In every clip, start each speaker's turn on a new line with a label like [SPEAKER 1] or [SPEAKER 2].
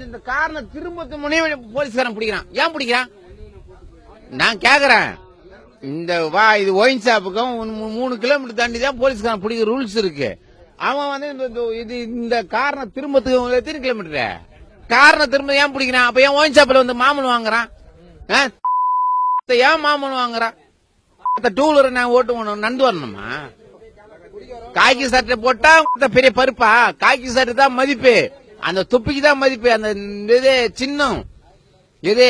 [SPEAKER 1] இந்த காரணம் திரும்ப முன்னே போலீஸ்காரன் பிடிக்கிறான். ஏன் பிடிக்கிறான் நான் கேக்குறேன். இந்த இது ஒயின் ஷாப்புக்கும் 3 கிலோமீட்டர் தாண்டி தான் போலீஸ்காரன் பிடிக்கிற ரூல்ஸ் இருக்கு. அவன் வந்து இந்த காரணம் திரும்பத்துக்கு எத்தனை கிலோமீட்டர் காரணம் திரும்ப ஏன் பிடிக்கிறான்? அப்ப ஏன் ஒயின் ஷாப்ல வந்து மாமூல் வாங்குறான்? ஏன் மாமூல் வாங்குறான்? டூ வீலர் நான் ஓட்டு நந்து வரணுமா? காக்கி சட்டை போட்டா பெரிய பருப்பா? காக்கி சட்டை தான் மதிப்பு, அந்த துப்பிக்கு தான் மதிப்பு. அந்த இது சின்னம் இது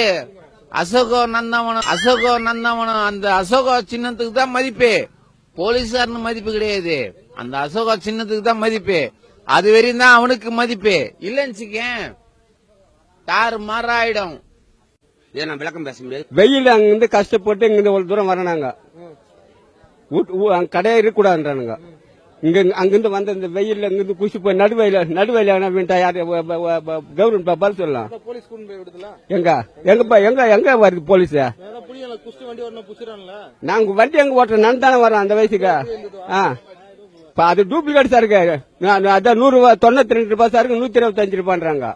[SPEAKER 1] அசோக நந்தவனம் அந்த அசோக சின்னத்துக்கு தான் மதிப்பு. போலீஸார்னு மதிப்பு கிடையாது, அந்த அசோக சின்னத்துக்கு தான் மதிப்பு. அது வரையும் தான் அவனுக்கு மதிப்பு. இல்லைன்னு தாறு மாறாயிடும்.
[SPEAKER 2] நான் விளக்கம் பேச முடியாது. வெயில் அங்கிருந்து கஷ்டப்பட்டு இங்கிருந்து ஒரு தூரம் வரனாங்க, கடையா இருக்கக்கூடாதுன்றானுங்க. இங்க அங்கிருந்து வந்த இந்த வெயில்ல இங்கிருந்து குசி போய் நடுவயில கவர்மெண்ட் பதில் சொல்லலாம். எங்க வருது போலீஸ்? நாங்க வண்டி எங்க ஓட்டுறோம், நான் தானே வரோம் அந்த வயசுக்கு. அது டூப்ளிகேட் சார் இருக்கு. அதான் 192 ரூபாய் சார் இருக்கு, 125 ரூபான்றாங்க.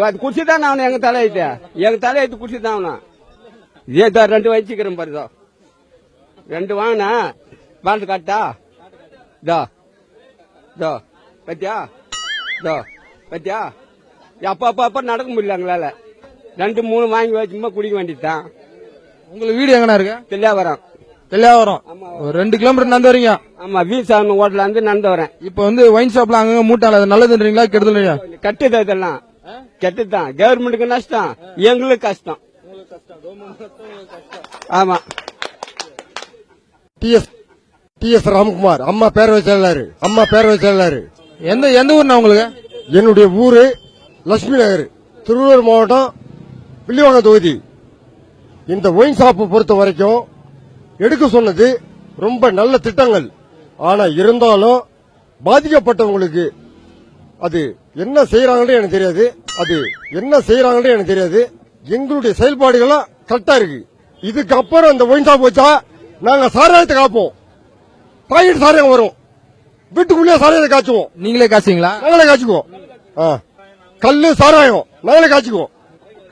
[SPEAKER 2] அது குடிச்சுதான் நான் எங்க தலையெழுத்து குடிச்சுதான் ஆகணும். இதே 2 வச்சுக்கிறேன் பாருதோ, 2 வாங்கினா பாலத்து காட்டா பத்தியா அப்ப நடக்க முடியல எங்களால. 2-3 வாங்கி வச்சுமா குடிக்க வேண்டியதுதான்.
[SPEAKER 3] உங்களுக்கு வீடு எங்கண்ணா இருக்கு?
[SPEAKER 2] தெல்லாவரம்.
[SPEAKER 3] 2 கிலோமீட்டர் நடந்து வரீங்க?
[SPEAKER 2] ஆமா, வீசாமி ஹோட்டல இருந்து நடந்து வரேன்.
[SPEAKER 3] இப்ப வந்து ஒயின் ஷாப்ல அங்க மூட்டால நல்லதுன்றீங்களா கெடுதலையா?
[SPEAKER 2] கட்டுது, அதெல்லாம் கெட்டுதான். கவர்மெண்ட்டுக்கு நஷ்டம், எங்களுக்கு கஷ்டம். ஆமா.
[SPEAKER 4] TS ராம்குமார், அம்மா பேரவை செயலாளர்.
[SPEAKER 3] எந்த ஊர்னா உங்களுக்கு?
[SPEAKER 4] என்னுடைய ஊரு லட்சுமி நகர், திருவள்ளூர் மாவட்டம், வில்லிவாக்கம் தொகுதி. இந்த ஒயின் ஷாப்பை பொறுத்த வரைக்கும் எடுக்க சொன்னது ரொம்ப நல்ல திட்டங்கள். ஆனா இருந்தாலும் பாதிக்கப்பட்டவங்களுக்கு அது என்ன செய்யறாங்கன்னு எனக்கு தெரியாது. எங்களுடைய செயல்பாடுகள்லாம் கரெக்டா இருக்கு. இதுக்கப்புறம் அந்த ஒயின் ஷாப் வச்சா நாங்க சாராயத்தை காப்போம். பாக்கெட் சாராயம் வரும், வீட்டுக்குள்ளே சாராயத்தை காய்ச்சுவோம்.
[SPEAKER 3] நீங்களே காய்ச்சிங்களா?
[SPEAKER 4] நாங்களே காய்ச்சுக்குவோம். கல்லு சாராயம் நாங்களே காய்ச்சிக்குவோம்.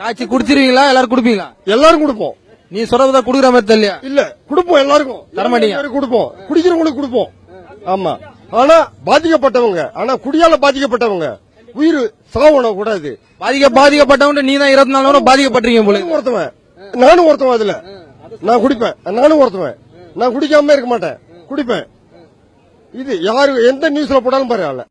[SPEAKER 3] காய்ச்சி குடிச்சிருவீங்களா? எல்லாரும் குடிப்பீங்களா?
[SPEAKER 4] எல்லாரும் கொடுப்போம்.
[SPEAKER 3] நீ சொல்றதா குடுக்குற மாதிரி தெரியல.
[SPEAKER 4] இல்ல, கொடுப்போம், எல்லாருக்கும்
[SPEAKER 3] தரமாட்டீங்க.
[SPEAKER 4] கொடுப்போம், குடிக்கிறவங்களுக்கு கொடுப்போம். ஆமா, ஆனா குடியால பாதிக்கப்பட்டவங்க உயிர் சாவணும் கூடாது.
[SPEAKER 3] பாதிக்கப்பட்டவங்க நீ தான் 24 பாதிக்கப்பட்டிருக்கீங்க போல.
[SPEAKER 4] நானும் ஒருத்தவன், அதுல நான் குடிப்பேன். நானும் ஒருத்தவன், நான் குடிக்காம இருக்க மாட்டேன், குடிப்பேன். இது யாரு எந்த நியூஸ்ல போட்டாலும் பரவாயில்ல.